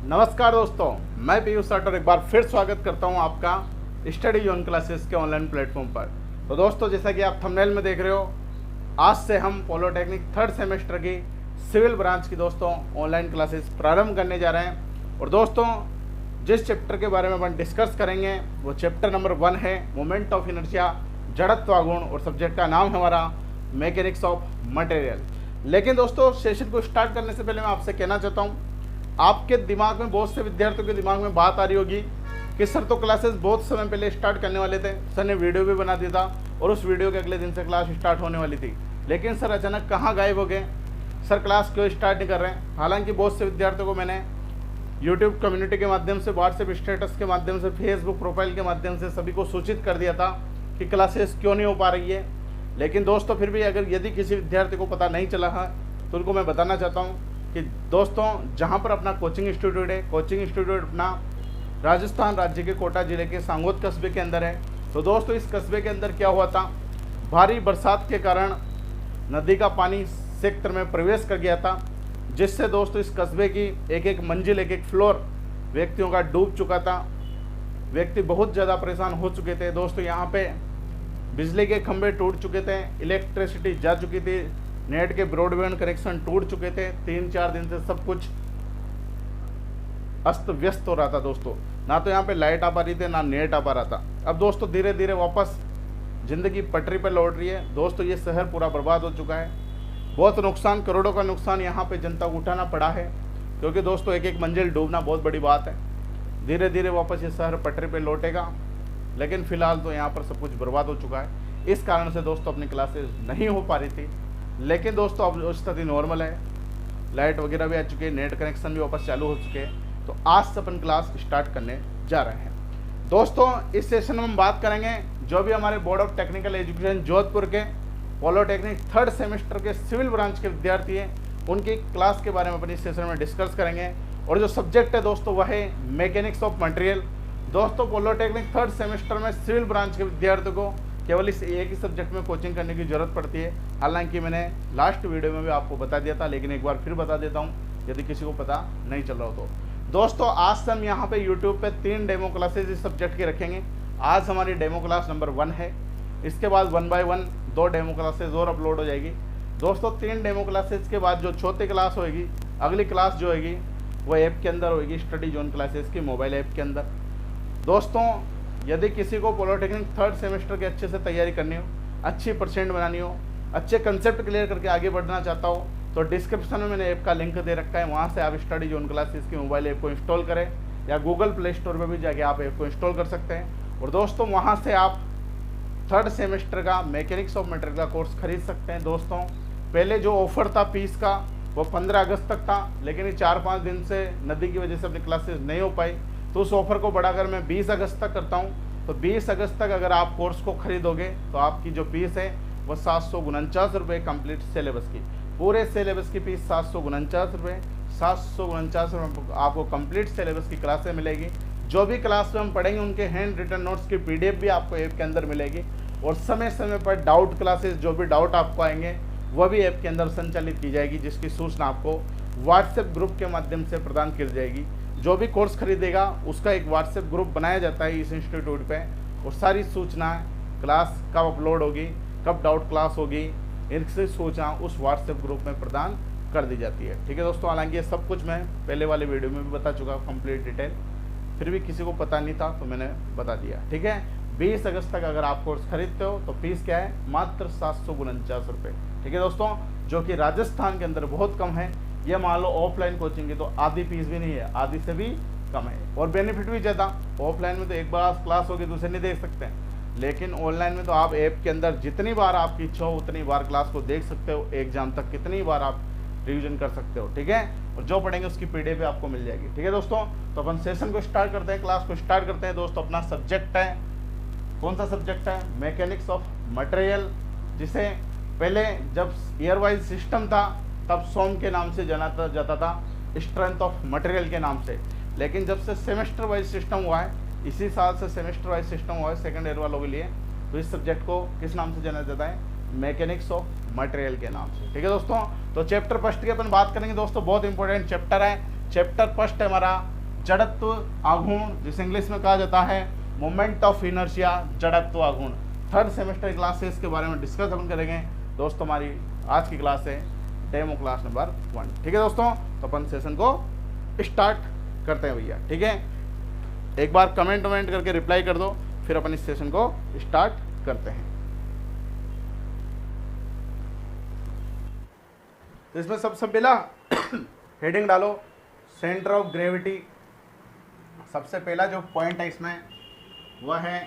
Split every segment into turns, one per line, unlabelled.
नमस्कार दोस्तों, मैं पीयूष साटर एक बार फिर स्वागत करता हूं आपका स्टडी जोन क्लासेस के ऑनलाइन प्लेटफॉर्म पर। तो दोस्तों, जैसा कि आप थंबनेल में देख रहे हो, आज से हम पॉलिटेक्निक थर्ड सेमेस्टर की सिविल ब्रांच की दोस्तों ऑनलाइन क्लासेस प्रारंभ करने जा रहे हैं। और दोस्तों, जिस चैप्टर के बारे में अपन डिस्कस करेंगे वो चैप्टर नंबर 1 है, मोमेंट ऑफ इनर्शिया, जड़त्वागुण, और सब्जेक्ट का नाम है हमारा मैकेनिक्स ऑफ मटेरियल। लेकिन दोस्तों, सेशन को स्टार्ट करने से पहले मैं आपसे कहना चाहता हूँ, आपके दिमाग में, बहुत से विद्यार्थियों के दिमाग में बात आ रही होगी कि सर तो क्लासेस बहुत समय पहले स्टार्ट करने वाले थे, सर ने वीडियो भी बना दिया था और उस वीडियो के अगले दिन से क्लास स्टार्ट होने वाली थी, लेकिन सर अचानक कहाँ गायब हो गए, सर क्लास क्यों स्टार्ट नहीं कर रहे हैं। हालांकि बहुत से विद्यार्थियों को मैंने यूट्यूब कम्युनिटी के माध्यम से, व्हाट्सएप स्टेटस के माध्यम से, फेसबुक प्रोफाइल के माध्यम से सभी को सूचित कर दिया था कि क्लासेस क्यों नहीं हो पा रही है। लेकिन दोस्तों, फिर भी अगर यदि किसी विद्यार्थी को पता नहीं चला है तो उनको मैं बताना चाहता हूँ कि दोस्तों, जहाँ पर अपना कोचिंग इंस्टीट्यूट है, कोचिंग इंस्टीट्यूट अपना राजस्थान राज्य के कोटा जिले के सांगोद कस्बे के अंदर है। तो दोस्तों, इस कस्बे के अंदर क्या हुआ था, भारी बरसात के कारण नदी का पानी क्षेत्र में प्रवेश कर गया था, जिससे दोस्तों इस कस्बे की एक एक मंजिल, एक एक फ्लोर व्यक्तियों का डूब चुका था। व्यक्ति बहुत ज़्यादा परेशान हो चुके थे। दोस्तों, यहाँ पे बिजली के खंभे टूट चुके थे, इलेक्ट्रिसिटी जा चुकी थी, नेट के ब्रॉडबैंड कनेक्शन टूट चुके थे। 3-4 दिन से सब कुछ अस्त व्यस्त हो रहा था दोस्तों, ना तो यहाँ पे लाइट आ पा रही थी, ना नेट आ पा रहा था। अब दोस्तों धीरे धीरे वापस जिंदगी पटरी पर लौट रही है। दोस्तों, ये शहर पूरा बर्बाद हो चुका है, बहुत नुकसान, करोड़ों का नुकसान यहाँ पे जनता को उठाना पड़ा है, क्योंकि दोस्तों एक एक मंजिल डूबना बहुत बड़ी बात है। धीरे धीरे वापस ये शहर पटरी पर लौटेगा, लेकिन फिलहाल तो यहाँ पर सब कुछ बर्बाद हो चुका है। इस कारण से दोस्तों अपनी क्लासेस नहीं हो पा रही थी। लेकिन दोस्तों अब स्थिति नॉर्मल है, लाइट वगैरह भी आ चुकी है, नेट कनेक्शन भी वापस चालू हो चुके हैं। तो आज से अपन क्लास स्टार्ट करने जा रहे हैं। दोस्तों, इस सेशन में हम बात करेंगे जो भी हमारे board of technical education Jodhpur के पॉलिटेक्निक थर्ड सेमेस्टर के सिविल ब्रांच के विद्यार्थी हैं, उनकी क्लास के बारे में अपन इस सेशन में डिस्कस करेंगे। और जो सब्जेक्ट है दोस्तों वह है मैकेनिक्स ऑफ मटेरियल। दोस्तों, पॉलिटेक्निक थर्ड सेमेस्टर में सिविल ब्रांच के विद्यार्थियों को केवल इस एक ही सब्जेक्ट में कोचिंग करने की ज़रूरत पड़ती है। हालांकि मैंने लास्ट वीडियो में भी आपको बता दिया था, लेकिन एक बार फिर बता देता हूँ यदि किसी को पता नहीं चल रहा हो तो। दोस्तों, आज से हम यहाँ पे यूट्यूब पे 3 डेमो क्लासेज इस सब्जेक्ट की रखेंगे। आज हमारी डेमो क्लास नंबर 1 है, इसके बाद 1 बाय 1 2 डेमो क्लासेज और अपलोड हो जाएगी। दोस्तों, 3 डेमो क्लासेज के बाद जो चौथी क्लास होगी, अगली क्लास जो होगी वो ऐप के अंदर होगी, स्टडी जोन क्लासेज की मोबाइल ऐप के अंदर। दोस्तों, यदि किसी को पॉलिटेक्निक थर्ड सेमेस्टर की अच्छे से तैयारी करनी हो, अच्छी परसेंट बनानी हो, अच्छे कंसेप्ट क्लियर करके आगे बढ़ना चाहता हो, तो डिस्क्रिप्शन में मैंने ऐप का लिंक दे रखा है, वहाँ से आप स्टडी जोन क्लासेस की मोबाइल ऐप को इंस्टॉल करें, या गूगल प्ले स्टोर पर भी जाके आप ऐप को इंस्टॉल कर सकते हैं। और दोस्तों, वहाँ से आप थर्ड सेमेस्टर का मैकेनिक्स ऑफ मटेरियल का कोर्स खरीद सकते हैं। दोस्तों, पहले जो ऑफर था फीस का वो 15 अगस्त तक था, लेकिन ये 4-5 दिन से नदी की वजह से अपनी क्लासेस नहीं हो पाई, तो उस ऑफर को बढ़ाकर मैं 20 अगस्त तक करता हूँ। तो 20 अगस्त तक अगर आप कोर्स को खरीदोगे तो आपकी जो फीस है वो 749 रुपये कंप्लीट सिलेबस की, पूरे सिलेबस की फीस 749 रुपये, 749 रुपये आपको कंप्लीट सिलेबस की क्लासें मिलेगी। जो भी क्लास में हम पढ़ेंगे उनके हैंड रिटन नोट्स की PDF भी आपको ऐप के अंदर मिलेगी। और समय समय पर डाउट क्लासेस, जो भी डाउट आपको आएंगे वह भी ऐप के अंदर संचालित की जाएगी, जिसकी सूचना आपको व्हाट्सएप ग्रुप के माध्यम से प्रदान की जाएगी। जो भी कोर्स खरीदेगा उसका एक व्हाट्सएप ग्रुप बनाया जाता है इस इंस्टीट्यूट पे, और सारी सूचना, क्लास कब अपलोड होगी, कब डाउट क्लास होगी, इनकी सूचना उस व्हाट्सएप ग्रुप में प्रदान कर दी जाती है। ठीक है दोस्तों, हालांकि ये सब कुछ मैं पहले वाले वीडियो में भी बता चुका हूँ कंप्लीट डिटेल, फिर भी किसी को पता नहीं था तो मैंने बता दिया। ठीक है, 20 अगस्त तक अगर आप कोर्स खरीदते हो तो फीस क्या है, मात्र 749 रुपये। ठीक है दोस्तों, जो कि राजस्थान के अंदर बहुत कम है। ये मान लो ऑफलाइन कोचिंग की तो आधी फीस भी नहीं है, आधी से भी कम है, और बेनिफिट भी ज़्यादा। ऑफलाइन में तो एक बार क्लास होगी दूसरे नहीं देख सकते हैं, लेकिन ऑनलाइन में तो आप ऐप के अंदर जितनी बार आपकी इच्छा हो उतनी बार क्लास को देख सकते हो, एग्जाम तक कितनी बार आप रिवीजन कर सकते हो। ठीक है, और जो पढ़ेंगे उसकी PDF भी आपको मिल जाएगी। ठीक है दोस्तों, तो अपन सेशन को स्टार्ट करते हैं, क्लास को स्टार्ट करते हैं। दोस्तों, अपना सब्जेक्ट है, कौन सा सब्जेक्ट है, मैकेनिक्स ऑफ मटेरियल, जिसे पहले जब ईयर वाइज सिस्टम था तब सोम के नाम से जाना जाता था, स्ट्रेंथ ऑफ मटेरियल के नाम से। लेकिन जब से सेमेस्टर वाइज सिस्टम हुआ है, इसी साल से सेमेस्टर वाइज सिस्टम हुआ है सेकंड ईयर वालों के लिए, तो इस सब्जेक्ट को किस नाम से जाना जाता है, मैकेनिक्स ऑफ मटेरियल के नाम से। ठीक है दोस्तों, तो चैप्टर फर्स्ट की अपन बात करेंगे। दोस्तों, बहुत इंपॉर्टेंट चैप्टर है चैप्टर फर्स्ट है हमारा जड़त्व आघूर्ण, जिसे इंग्लिश में कहा जाता है मोमेंट ऑफ इनर्शिया, जड़त्व आघूर्ण। थर्ड सेमेस्टर क्लासेस के बारे में डिस्कस अपन करेंगे दोस्तों। हमारी आज की क्लास है डेमो क्लास नंबर 1। ठीक है दोस्तों, तो अपन सेशन को स्टार्ट करते हैं भैया। ठीक है, एक बार कमेंट करके रिप्लाई कर दो, फिर अपन इस सेशन को स्टार्ट करते हैं। तो इसमें सबसे पहला हेडिंग डालो सेंटर ऑफ ग्रेविटी। सबसे पहला जो पॉइंट है इसमें वह है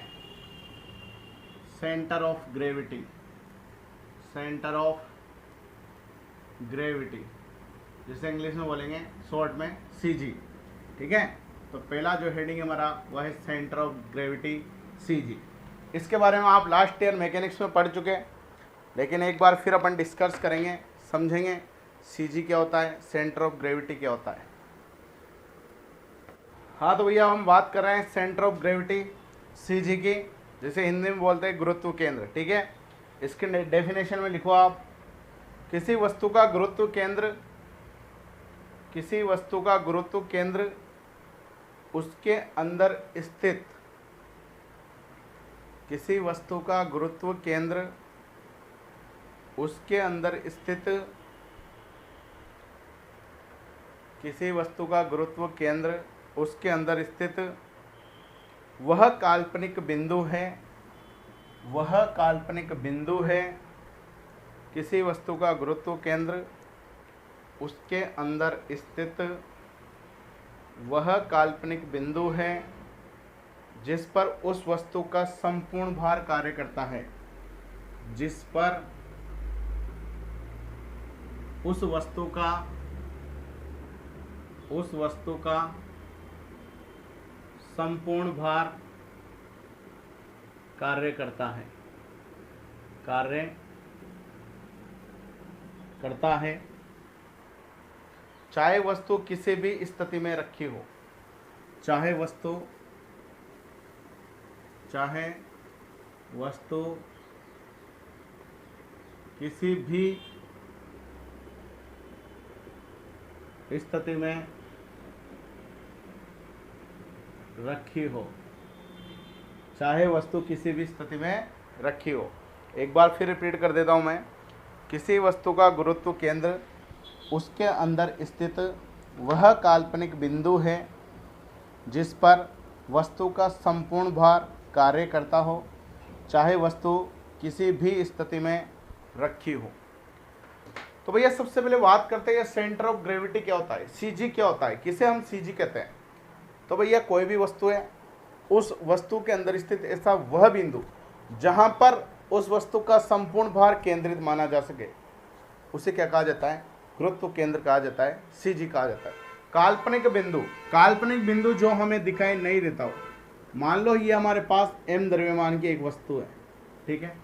centre of gravity. Centre of gravity जिसे इंग्लिश में बोलेंगे शॉर्ट में सीजी। ठीक है, तो पहला जो हेडिंग है हमारा वह है सेंटर ऑफ ग्रेविटी सीजी। इसके बारे में आप लास्ट ईयर मैकेनिक्स में पढ़ चुके, लेकिन एक बार फिर अपन डिस्कस करेंगे, समझेंगे सीजी क्या होता है, सेंटर ऑफ ग्रेविटी क्या होता है। हाँ तो भैया हम बात कर रहे हैं सेंटर ऑफ ग्रेविटी सीजी की, जिसे हिंदी में बोलते हैं गुरुत्व केंद्र। ठीक है, इसके डेफिनेशन में लिखो आप, किसी वस्तु का गुरुत्व केंद्र, किसी वस्तु का गुरुत्व केंद्र उसके अंदर स्थित, किसी वस्तु का गुरुत्व केंद्र उसके अंदर स्थित, किसी वस्तु का गुरुत्व केंद्र उसके अंदर स्थित वह काल्पनिक बिंदु है, वह काल्पनिक बिंदु है। किसी वस्तु का गुरुत्व केंद्र उसके अंदर स्थित वह काल्पनिक बिंदु है जिस पर उस वस्तु का संपूर्ण भार कार्य करता है, जिस पर उस वस्तु का संपूर्ण भार कार्य करता है, कार्य करता है, चाहे वस्तु किसी भी स्थिति में रखी हो, चाहे वस्तु किसी भी स्थिति में रखी हो, चाहे वस्तु किसी भी स्थिति में रखी हो। एक बार फिर रिपीट कर देता हूँ मैं, किसी वस्तु का गुरुत्व केंद्र उसके अंदर स्थित वह काल्पनिक बिंदु है जिस पर वस्तु का संपूर्ण भार कार्य करता हो, चाहे वस्तु किसी भी स्थिति में रखी हो। तो भैया सबसे पहले बात करते हैं सेंटर ऑफ ग्रेविटी क्या होता है, सीजी क्या होता है, किसे हम सीजी कहते हैं। तो भैया कोई भी वस्तु है, उस वस्तु के अंदर स्थित ऐसा वह बिंदु जहां पर उस वस्तु का संपूर्ण भार केंद्रित माना जा सके, उसे क्या कहा जाता है, गुरुत्व केंद्र कहा जाता है, सीजी कहा जाता है। काल्पनिक बिंदु जो हमें दिखाई नहीं देता हो, मान लो ये हमारे पास m द्रव्यमान की एक वस्तु है। ठीक है,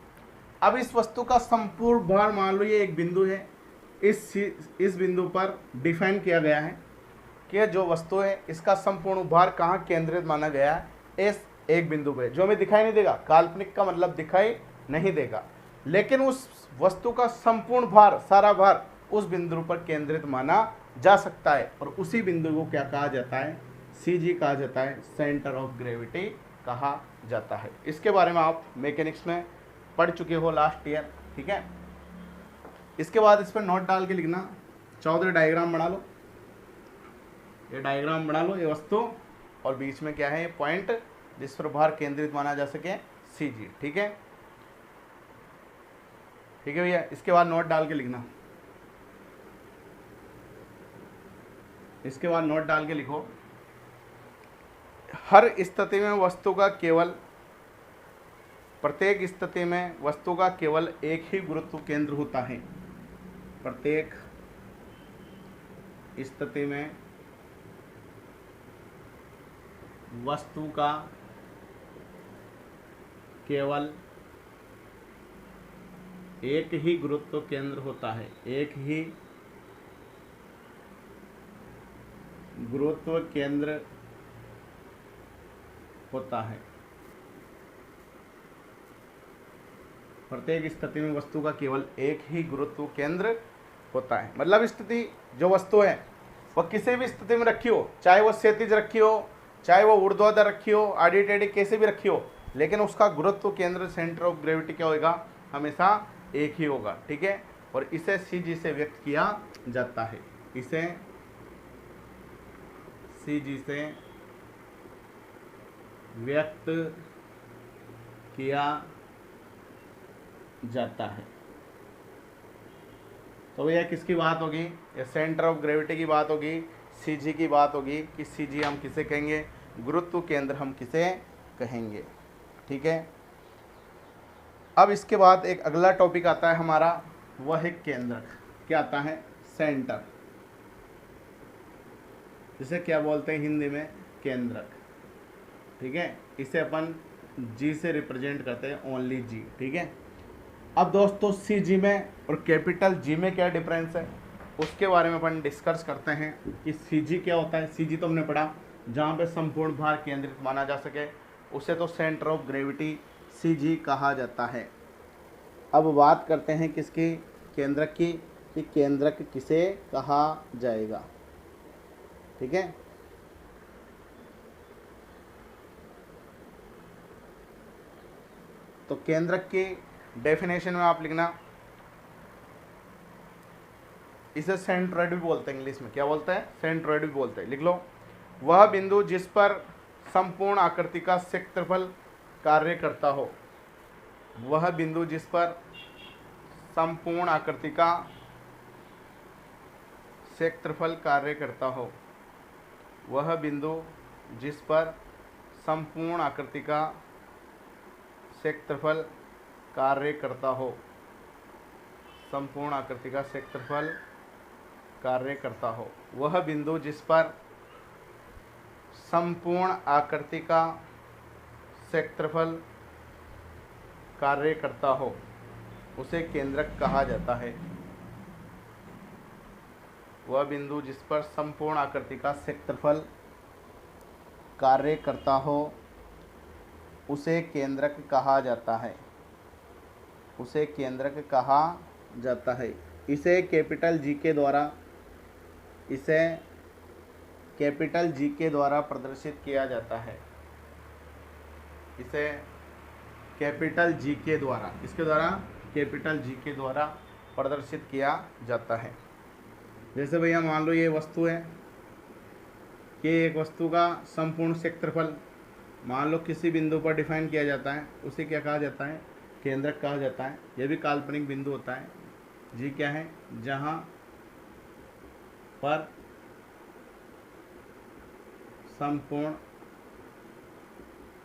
अब इस वस्तु का संपूर्ण भार मान लो ये एक बिंदु है, इस बिंदु पर डिफाइन किया गया है कि जो वस्तु है इसका संपूर्ण भार कहाँ केंद्रित माना गया है, इस एक बिंदु पे, जो हमें दिखाई नहीं देगा। काल्पनिक का मतलब दिखाई नहीं देगा, लेकिन उस वस्तु का संपूर्ण भार, सारा भार उस बिंदु पर केंद्रित माना जा सकता है, और उसी बिंदु को क्या कहा जाता है, सीजी कहा जाता है, सेंटर ऑफ ग्रेविटी कहा जाता है। इसके बारे में आप मैकेनिक्स में पढ़ चुके हो लास्ट ईयर। ठीक है, इसके बाद इस पर नोट डाल के लिखना, 14 डायग्राम बना लो, ये डायग्राम बना लो, ये वस्तु और बीच में क्या है, पॉइंट जिस पर भार केंद्रित माना जा सके, सीजी। ठीक है, ठीक है भैया। इसके बाद नोट डाल के लिखना, इसके बाद नोट डाल के लिखो, हर स्थिति में वस्तु का केवल, प्रत्येक स्थिति में वस्तु का केवल एक ही गुरुत्व केंद्र होता है। प्रत्येक स्थिति में वस्तु का केवल एक ही गुरुत्व केंद्र होता है, एक ही गुरुत्व केंद्र होता है। प्रत्येक स्थिति में वस्तु का केवल एक ही गुरुत्व केंद्र होता है। मतलब स्थिति जो वस्तु है वह किसी भी स्थिति में रखी हो, चाहे वो क्षैतिज रखी हो, चाहे वो ऊर्ध्वाधर रखी हो, आड़ी टेढ़ी कैसे भी रखी हो, लेकिन उसका गुरुत्व केंद्र सेंटर ऑफ ग्रेविटी क्या होगा, हमेशा एक ही होगा। ठीक है, और इसे सीजी से व्यक्त किया जाता है, इसे सीजी से व्यक्त किया जाता है। तो भैया किसकी बात होगी, ये सेंटर ऑफ ग्रेविटी की बात होगी, सीजी की बात होगी कि सीजी हम किसे कहेंगे, गुरुत्व केंद्र हम किसे कहेंगे। ठीक है, अब इसके बाद एक अगला टॉपिक आता है हमारा, वह है केंद्रक। क्या आता है, सेंटर, जिसे क्या बोलते हैं हिंदी में, केंद्रक। ठीक है, इसे अपन जी से रिप्रेजेंट करते हैं, ओनली जी। ठीक है, अब दोस्तों सी जी में और कैपिटल जी में क्या डिफरेंस है, उसके बारे में अपन डिस्कस करते हैं कि सी जी क्या होता है। सी जी तो हमने पढ़ा, जहाँ पे संपूर्ण भार केंद्रित माना जा सके उसे तो सेंटर ऑफ ग्रेविटी सी जी कहा जाता है। अब बात करते हैं किसकी, केंद्रक की, कि केंद्रक किसे कहा जाएगा। ठीक है, तो केंद्रक की डेफिनेशन में आप लिखना, इसे सेंट्रोइड भी बोलते हैं, इंग्लिश में क्या बोलते हैं, सेंट्रोइड भी बोलते हैं। लिख लो, वह बिंदु जिस पर संपूर्ण आकृति का क्षेत्रफल कार्य करता हो, वह बिंदु जिस पर संपूर्ण आकृति का क्षेत्रफल कार्य करता हो, वह बिंदु जिस पर संपूर्ण आकृति का क्षेत्रफल कार्य करता हो, संपूर्ण आकृति का क्षेत्रफल कार्य करता हो, वह बिंदु जिस पर संपूर्ण आकृति का क्षेत्रफल कार्य करता हो उसे केंद्रक कहा जाता है। वह बिंदु जिस पर संपूर्ण आकृति का क्षेत्रफल कार्य करता हो उसे केंद्रक कहा जाता है, उसे केंद्रक कहा जाता है। इसे कैपिटल जी के द्वारा, इसे कैपिटल जी के द्वारा प्रदर्शित किया जाता है, इसे कैपिटल जी के द्वारा, इसके द्वारा कैपिटल जी के द्वारा प्रदर्शित किया जाता है। जैसे भैया मान लो ये वस्तु है कि एक वस्तु का संपूर्ण क्षेत्रफल मान लो किसी बिंदु पर डिफाइन किया जाता है, उसे क्या कहा जाता है, केंद्रक कहा जाता है। यह भी काल्पनिक बिंदु होता है। जी क्या है, जहाँ पर संपूर्ण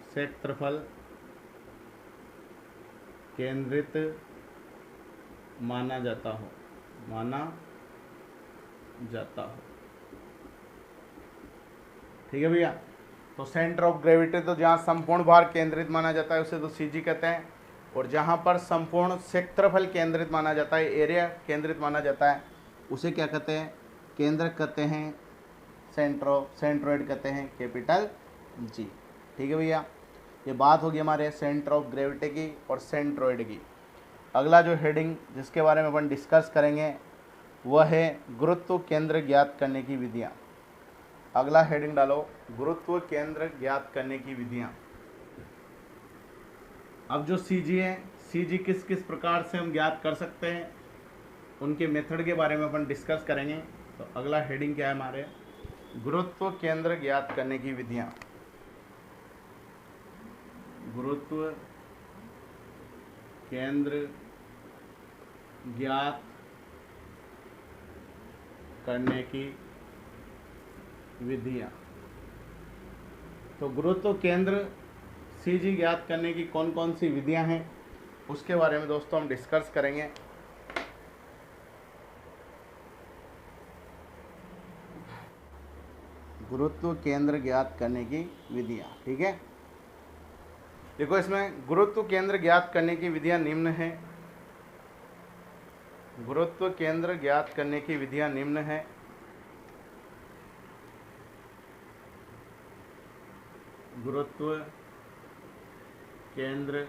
क्षेत्रफल केंद्रित माना जाता हो, माना जाता हो। ठीक है भैया, तो सेंटर ऑफ ग्रेविटी तो जहाँ संपूर्ण भार केंद्रित माना जाता है उसे तो सीजी कहते हैं, और जहाँ पर संपूर्ण क्षेत्रफल केंद्रित माना जाता है, एरिया केंद्रित माना जाता है, उसे क्या कहते हैं, केंद्रक कहते हैं, सेंट्रोइड कहते हैं, कैपिटल जी। ठीक है भैया, ये बात होगी हमारे सेंटर ऑफ ग्रेविटी की और सेंट्रोइड की। अगला जो हेडिंग जिसके बारे में अपन डिस्कस करेंगे वह है गुरुत्व केंद्र ज्ञात करने की विधियाँ। अगला हेडिंग डालो, गुरुत्व केंद्र ज्ञात करने की विधियाँ। अब जो सीजी है, सीजी किस किस प्रकार से हम ज्ञात कर सकते हैं, उनके मेथड के बारे में अपन डिस्कस करेंगे। तो अगला हेडिंग क्या है हमारे, गुरुत्व केंद्र ज्ञात करने की विधियाँ। गुरुत्व केंद्र ज्ञात करने की विधियाँ। तो गुरुत्व केंद्र सीजी ज्ञात करने की कौन कौन सी विधियाँ हैं उसके बारे में दोस्तों हम डिस्कस करेंगे। गुरुत्व केंद्र ज्ञात करने की विधियाँ। ठीक है, देखो इसमें गुरुत्व केंद्र ज्ञात करने की विधियाँ निम्न हैं। गुरुत्व केंद्र ज्ञात करने की विधियाँ निम्न हैं। गुरुत्व केंद्र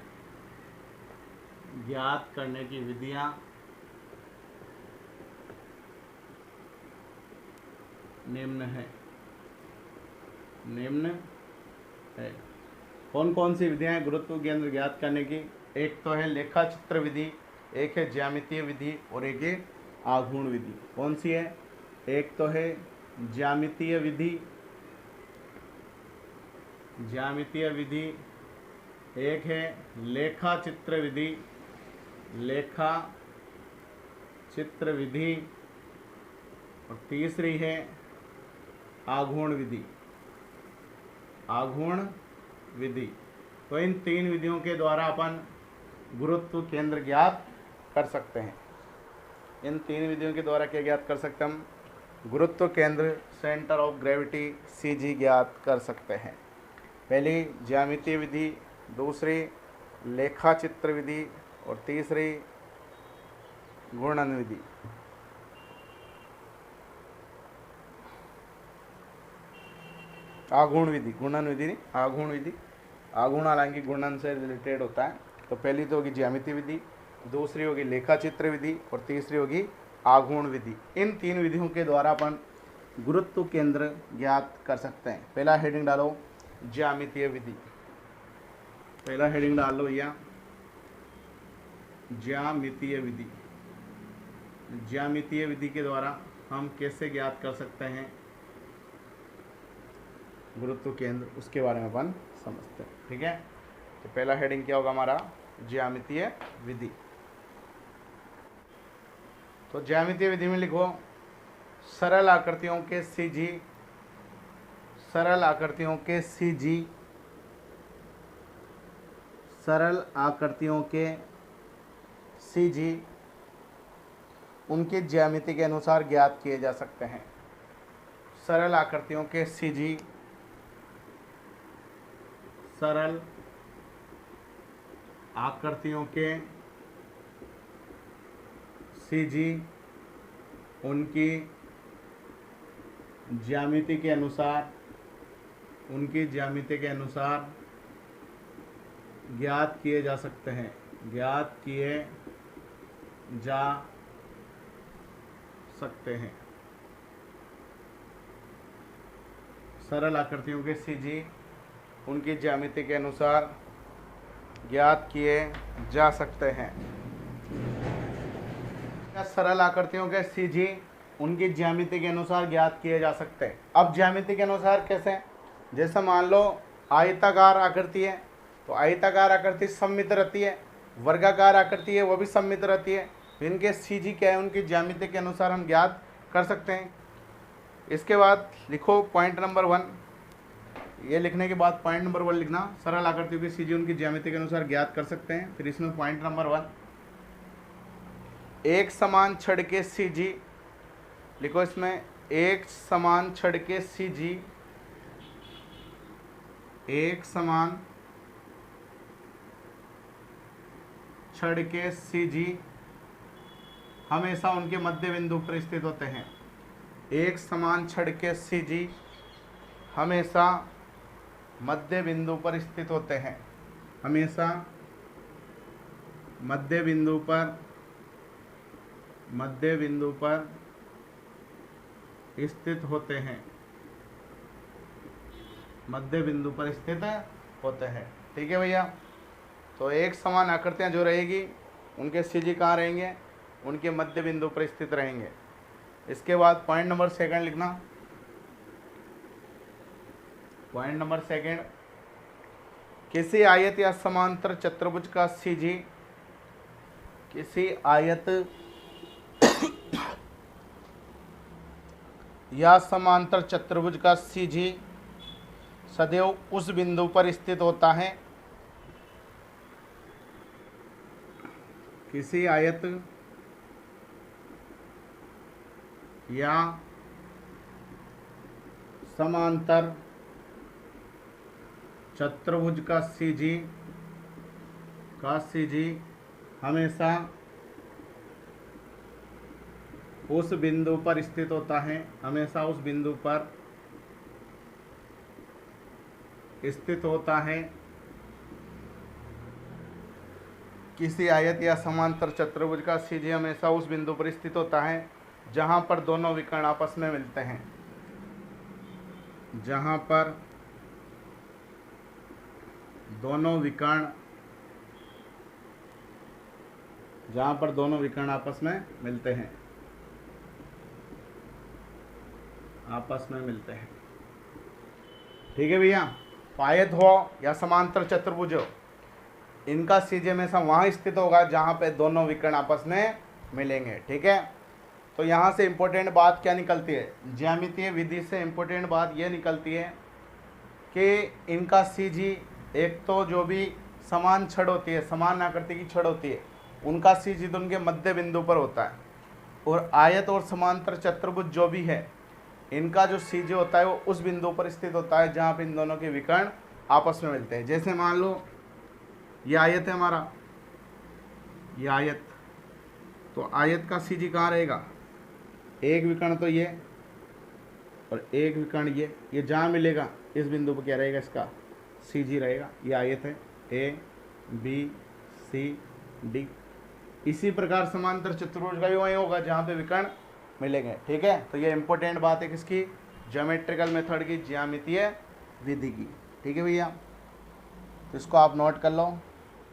ज्ञात करने की विधियाँ निम्न है, निम्न है। कौन कौन सी विधियां हैं गुरुत्व केंद्र ज्ञात करने की? एक तो है लेखा चित्र विधि, एक है ज्यामितीय विधि और एक है आघूर्ण विधि। कौन सी है? एक तो है ज्यामितीय विधि, ज्यामितीय विधि, एक है लेखा चित्र विधि, लेखा चित्र विधि, और तीसरी है आघूर्ण विधि, आघूर्ण विधि। तो इन तीन विधियों के द्वारा अपन गुरुत्व केंद्र ज्ञात कर सकते हैं। इन तीन विधियों के द्वारा क्या ज्ञात कर सकते हैं हम? गुरुत्व केंद्र, सेंटर ऑफ ग्रेविटी, सीजी ज्ञात कर सकते हैं। पहली ज्यामितीय विधि, दूसरी लेखा चित्र विधि और तीसरी घूर्णन विधि। आघूर्ण विधि, घूर्णन विधि नहीं, आघूर्ण विधि। आघूर्ण हालांकि घूर्णन से रिलेटेड होता है। तो पहली तो होगी ज्यामितीय विधि, दूसरी होगी लेखा चित्र विधि और तीसरी होगी आघूर्ण विधि। इन तीन विधियों के द्वारा अपन गुरुत्व केंद्र ज्ञात कर सकते हैं। पहला हेडिंग डालो ज्यामितीय विधि, पहला हेडिंग डाल लो भैया ज्यामितीय विधि। ज्यामितीय विधि के द्वारा हम कैसे ज्ञात कर सकते हैं गुरुत्व केंद्र, उसके बारे में अपन समझते हैं। ठीक है, तो पहला हेडिंग क्या होगा हमारा? ज्यामितीय विधि। तो ज्यामितीय विधि में लिखो सरल आकृतियों के सीजी, सरल आकृतियों के सीजी, सरल आकृतियों के सीजी उनके ज्यामिति के अनुसार ज्ञात किए जा सकते हैं। सरल आकृतियों के सीजी, सरल आकृतियों के सीजी उनकी ज्यामिति के अनुसार, उनकी ज्यामिति के अनुसार ज्ञात किए जा सकते हैं, ज्ञात किए जा सकते हैं। सरल आकृतियों के सीजी उनकी ज्यामिति के अनुसार ज्ञात किए जा सकते हैं। सरल आकृतियों के सीजी उनकी ज्यामिति के अनुसार ज्ञात किए जा सकते हैं। अब ज्यामिति के अनुसार कैसे? जैसे मान लो आयताकार आकृति है तो आयताकार आकृति सममित रहती है, वर्गाकार आकृति है वो भी सममित रहती है। इनके सीजी क्या है? उनकी ज्यामिति के अनुसार हम ज्ञात कर सकते हैं। इसके बाद लिखो पॉइंट नंबर 1। ये लिखने के बाद पॉइंट नंबर 1 लिखना, सरल आकृतियों की सीजी उनकी ज्यामिति के अनुसार ज्ञात कर सकते हैं। फिर इसमें पॉइंट नंबर 1, एक समान छड़ के सीजी लिखो। इसमें एक समान छड़ के सीजी, एक समान छड़ के सीजी हमेशा उनके मध्य बिंदु पर स्थित होते हैं। एक समान छड़ के सीजी हमेशा मध्य बिंदु पर स्थित होते हैं, हमेशा मध्य बिंदु पर, मध्य बिंदु पर स्थित होते हैं, मध्य बिंदु पर स्थित होते हैं। ठीक है भैया, तो एक समान आकृतियां जो रहेगी उनके सीजी कहाँ रहेंगे? उनके मध्य बिंदु पर स्थित रहेंगे। इसके बाद पॉइंट नंबर 2 लिखना। पॉइंट नंबर 2, किसी आयत या समांतर चतुर्भुज का सीजी, किसी आयत या समांतर चतुर्भुज का सीजी सदैव उस बिंदु पर स्थित होता है। किसी आयत या समांतर चतुर्भुज का सीजी हमेशा उस बिंदु पर स्थित होता है, हमेशा उस बिंदु पर स्थित होता है। किसी आयत या समांतर चतुर्भुज का सीजी हमेशा उस बिंदु पर स्थित होता है जहां पर दोनों विकर्ण आपस में मिलते हैं। जहां पर दोनों विकर्ण आपस में मिलते हैं, ठीक है भैया। आयत हो या समांतर चतुर्भुज हो, इनका सीजे में से वहाँ स्थित होगा जहाँ पे दोनों विकर्ण आपस में मिलेंगे, ठीक है। तो यहाँ से इम्पोर्टेंट बात क्या निकलती है, ज्यामितीय विधि से इम्पोर्टेंट बात यह निकलती है कि इनका सीजी, एक तो जो भी समान छड़ होती है, समान आकृति की छड़ होती है, उनका सीजी तो उनके मध्य बिंदु पर होता है, और आयत और समांतर चतुर्भुज जो भी है, इनका जो सीजे होता है वो उस बिंदु पर स्थित होता है जहाँ पे इन दोनों के विकर्ण आपस में मिलते हैं। जैसे मान लो ये आयत है हमारा, ये आयत, तो आयत का सीजी कहाँ रहेगा, एक विकर्ण तो ये और एक विकर्ण ये जहाँ मिलेगा इस बिंदु पर क्या रहेगा, इसका सीजी रहेगा। ये आयत है, ए बी सी डी। इसी प्रकार समांतर चतुर्भुज का भी वही होगा जहाँ पे विकर्ण मिलेंगे, ठीक है। तो ये इंपॉर्टेंट बात है किसकी, ज्योमेट्रिकल मेथड की, ज्यामितीय विधि की, ठीक है भैया। तो इसको आप नोट कर लो,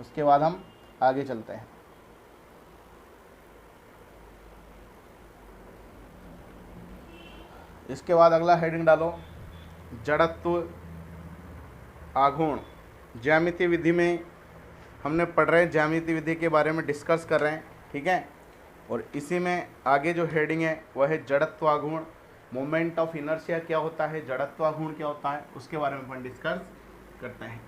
उसके बाद हम आगे चलते हैं। इसके बाद अगला हेडिंग डालो, जड़त्व आघूर्ण। ज्यामितीय विधि में हमने पढ़ रहे हैं, ज्यामितीय विधि के बारे में डिस्कस कर रहे हैं, ठीक है। और इसी में आगे जो हेडिंग है वह है जड़त्व आघूर्ण। मोमेंट ऑफ इनर्शिया क्या होता है, जड़त्व आघूर्ण क्या होता है, उसके बारे में अपन डिस्कस करते हैं।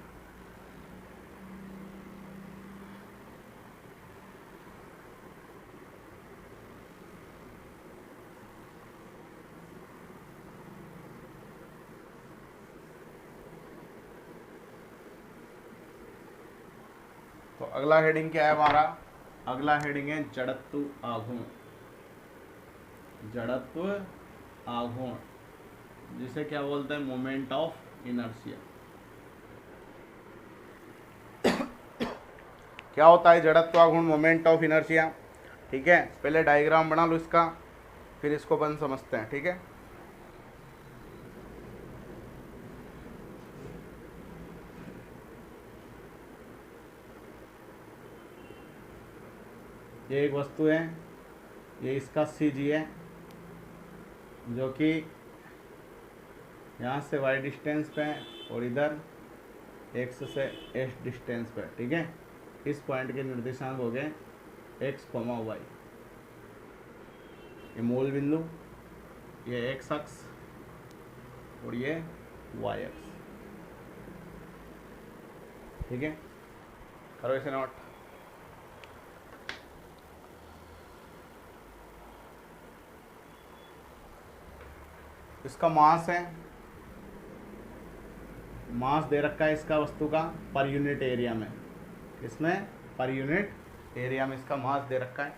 तो अगला हेडिंग क्या है हमारा, अगला हेडिंग है जड़त्व आघूर्ण। जड़त्व आघूर्ण जिसे क्या बोलते हैं, मोमेंट ऑफ इनर्शिया। क्या होता है जड़त्व आघूर्ण, मोमेंट ऑफ इनर्शिया, ठीक है। पहले डायग्राम बना लो इसका, फिर इसको अपन समझते हैं, ठीक है। ये एक वस्तु है, ये इसका सीजी है, जो कि यहाँ से y डिस्टेंस पे है और इधर x से s डिस्टेंस पे, ठीक है। इस पॉइंट के निर्देशांक हो गए x, y। ये मूल बिंदु, ये x अक्ष और ये y अक्ष, ठीक है। करो इसे नोट। इसका मास है, मास दे रखा है इसका वस्तु का पर यूनिट एरिया में, इसमें पर यूनिट एरिया में इसका मास दे रखा है।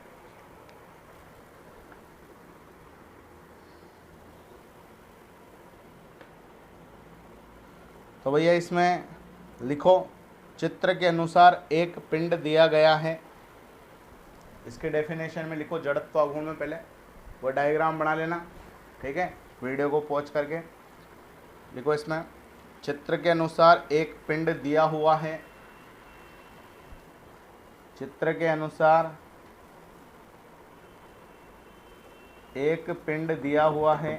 तो भैया इसमें लिखो, चित्र के अनुसार एक पिंड दिया गया है। इसके डेफिनेशन में लिखो जड़त्व आघूर्ण में, पहले वो डायग्राम बना लेना, ठीक है। वीडियो को पॉज करके लिखो, इसमें चित्र के अनुसार एक पिंड दिया हुआ है। चित्र के अनुसार एक पिंड दिया हुआ है।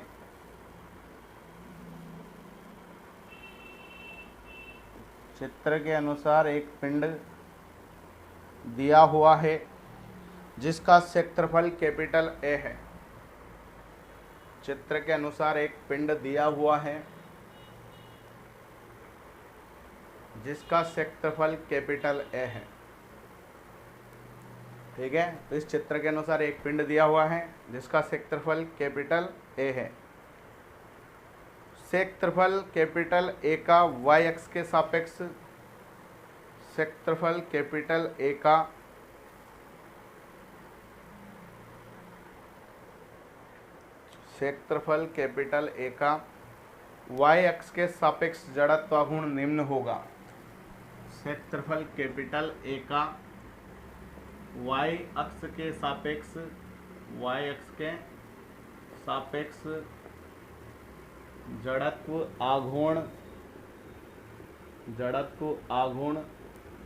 चित्र के अनुसार एक पिंड दिया हुआ है जिसका क्षेत्रफल कैपिटल ए है। चित्र के अनुसार एक पिंड दिया हुआ है जिसका क्षेत्रफल कैपिटल ए है, ठीक है। तो इस चित्र के अनुसार एक पिंड दिया हुआ है जिसका क्षेत्रफल कैपिटल ए है। क्षेत्रफल कैपिटल ए का y अक्ष के सापेक्ष, क्षेत्रफल कैपिटल ए का क्षेत्रफल कैपिटल ए का y अक्ष के सापेक्ष जड़त्व आघूर्ण निम्न होगा। क्षेत्रफल कैपिटल ए का y अक्ष के सापेक्ष, y अक्ष के सापेक्ष जड़त्व आघूर्ण, जड़त्व आघूर्ण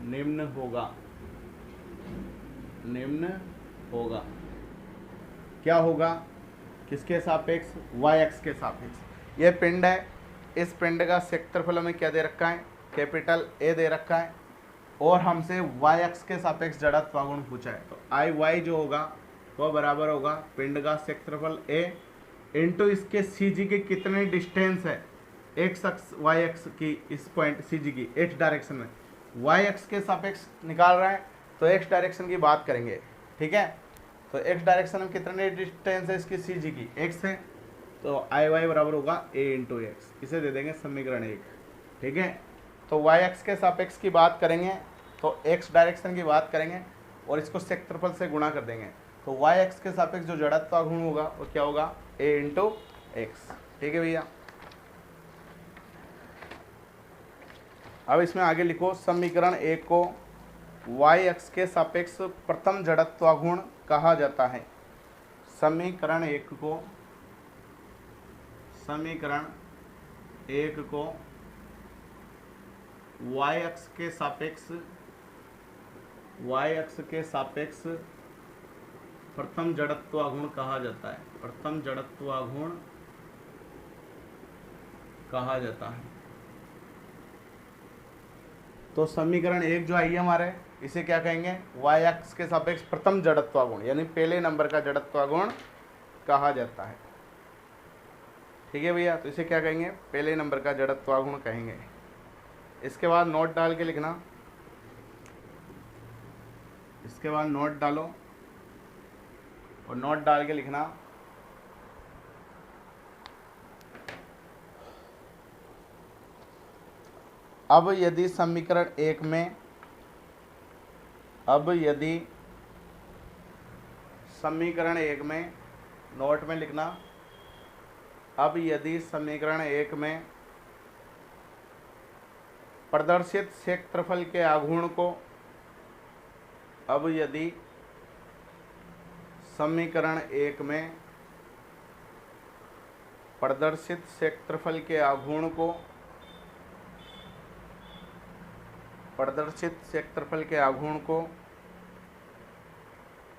निम्न होगा, निम्न होगा। क्या होगा? किसके सापेक्ष? y अक्ष के सापेक्ष। ये पिंड है, इस पिंड का क्षेत्रफल हमें क्या दे रखा है? कैपिटल A दे रखा है, और हमसे y अक्ष के सापेक्ष जड़त्व आघूर्ण पूछा है। तो आई वाई जो होगा वह बराबर होगा पिंड का क्षेत्रफल A इंटू इसके CG की कितनी डिस्टेंस है, x अक्ष y अक्ष की, इस पॉइंट CG की x डायरेक्शन में, y अक्ष के सापेक्ष निकाल रहा है तो x डायरेक्शन की बात करेंगे। ठीक है, तो x डायरेक्शन में कितनी डिस्टेंस है इसकी CG की? x है, तो आई वाई बराबर होगा a इंटू एक्स। इसे दे देंगे समीकरण 1। ठीक है, तो y अक्ष के सापेक्ष की बात करेंगे तो x डायरेक्शन की बात करेंगे और इसको क्षेत्रफल से गुणा कर देंगे, तो y अक्ष के सापेक्ष जो जड़त्व आघूर्ण होगा वो क्या होगा? a into x. ठीक है भैया, अब इसमें आगे लिखो समीकरण 1 को y अक्ष के सापेक्ष प्रथम जड़त्व आघूर्ण कहा जाता है। समीकरण 1 को, समीकरण 1 को y अक्ष के सापेक्ष, y अक्ष के सापेक्ष प्रथम जड़त्व आघूर्ण कहा जाता है, प्रथम जड़त्व आघूर्ण कहा जाता है। तो समीकरण 1 जो आई है हमारे, इसे क्या कहेंगे? y अक्ष के सापेक्ष प्रथम जड़त्व आघूर्ण, यानी पहले नंबर का जड़त्व आघूर्ण कहा जाता है। ठीक है भैया, तो इसे क्या कहेंगे? पहले नंबर का जड़त्व आघूर्ण कहेंगे। इसके बाद नोट डाल के लिखना, इसके बाद नोट डालो और नोट डाल के लिखना अब यदि समीकरण 1 में, अब यदि समीकरण 1 में, नोट में लिखना, अब यदि समीकरण 1 में प्रदर्शित क्षेत्रफल के आघूर्ण को, अब यदि समीकरण 1 में प्रदर्शित क्षेत्रफल के आघूर्ण को, प्रदर्शित क्षेत्रफल के आघूर्ण को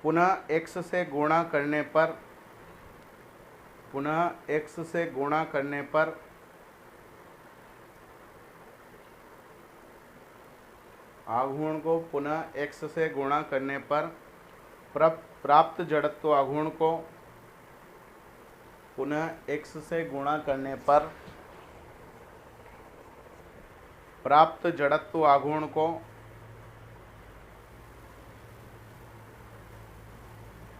पुनः x से गुणा करने पर, पुनः x से गुणा करने पर आघूर्ण को पुनः x से गुणा करने पर प्राप्त जड़त्व आघूर्ण को, पुनः x से गुणा करने पर प्राप्त जड़त्व आघूर्ण को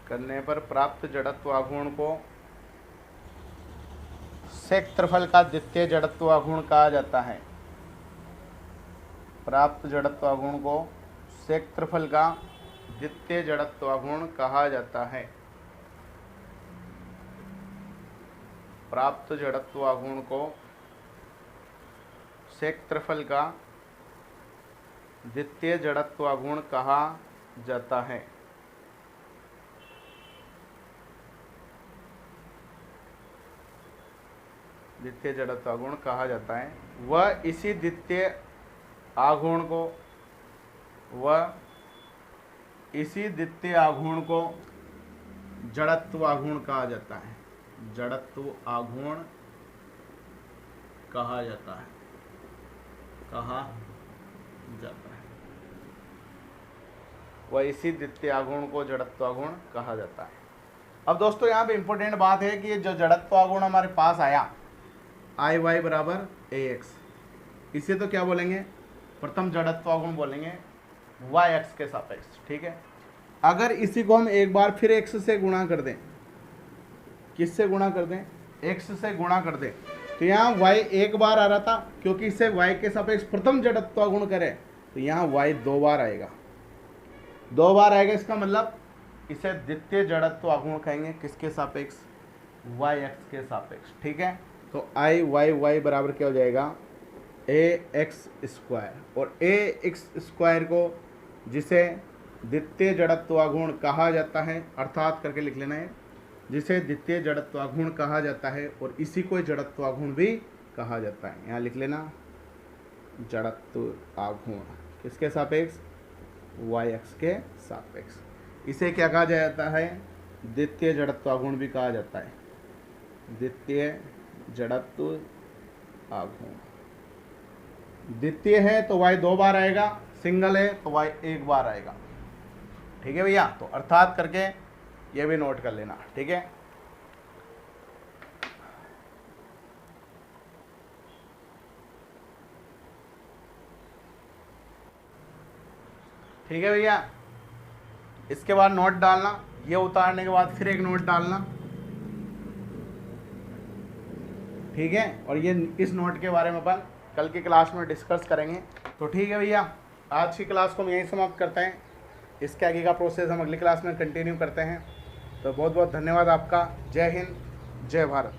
प्राप्त जड़त्व आघूर्ण को क्षेत्रफल का द्वितीय जड़त्व आघूर्ण कहा जाता है। प्राप्त जड़त्व आघूर्ण को क्षेत्रफल का द्वितीय जड़त्व आघूर्ण कहा जाता है। प्राप्त जड़त्व आघूर्ण को क्षेत्रफल का द्वितीय जड़त्व आघूर्ण कहा जाता है। द्वितीय जड़त्व आघूर्ण कहा जाता है। वह इसी द्वितीय आघूर्ण को, वह इसी द्वितीय आघूर्ण को जड़त्व आघूर्ण कहा जाता है। जड़त्व आघूर्ण कहा जाता है, कहा जाता है। वह इसी द्वितीय आघूर्ण को जड़त्व आघूर्ण कहा जाता है। अब दोस्तों यहाँ पे इंपॉर्टेंट बात है कि जो जड़त्व आघूर्ण हमारे पास आया आई वाई बराबर ए एक्स, इसे तो क्या बोलेंगे? प्रथम जड़त्व आघूर्ण बोलेंगे वाई एक्स के सापेक्ष। ठीक है, अगर इसी को हम एक बार फिर एक्स से गुणा कर दें, किससे गुणा कर दें? एक्स से गुणा कर दें, तो यहाँ y एक बार आ रहा था, क्योंकि इसे y के सापेक्ष प्रथम जड़त्व आघूर्ण करें तो यहाँ y 2 बार आएगा, 2 बार आएगा। इसका मतलब इसे द्वितीय जड़त्व आघूर्ण कहेंगे, किसके सापेक्ष? y x के सापेक्ष। ठीक है, तो आई वाई वाई बराबर क्या हो जाएगा? ax स्क्वायर, और ax स्क्वायर को जिसे द्वितीय जड़त्व आघूर्ण कहा जाता है, अर्थात करके लिख लेना है जिसे द्वितीय जड़त्वाघूर्ण कहा जाता है और इसी को जड़त्वाघूर्ण भी कहा जाता है। यहाँ लिख लेना जड़त्वाघूर्ण किसके सापेक्ष, y अक्ष के सापेक्ष। इसे क्या कहा जाता है, द्वितीय जड़त्वाघूर्ण भी कहा जाता है, द्वितीय जड़त्वाघूर्ण। द्वितीय है तो y 2 बार आएगा, सिंगल है तो y 1 बार आएगा। ठीक है भैया, तो अर्थात करके ये भी नोट कर लेना। ठीक है, ठीक है भैया। इसके बाद नोट डालना, ये उतारने के बाद फिर एक नोट डालना। ठीक है, और ये इस नोट के बारे में अपन कल की क्लास में डिस्कस करेंगे। तो ठीक है भैया, आज की क्लास को हम यहीं समाप्त करते हैं। इसके आगे का प्रोसेस हम अगली क्लास में कंटिन्यू करते हैं। तो बहुत बहुत धन्यवाद आपका। जय हिंद, जय भारत।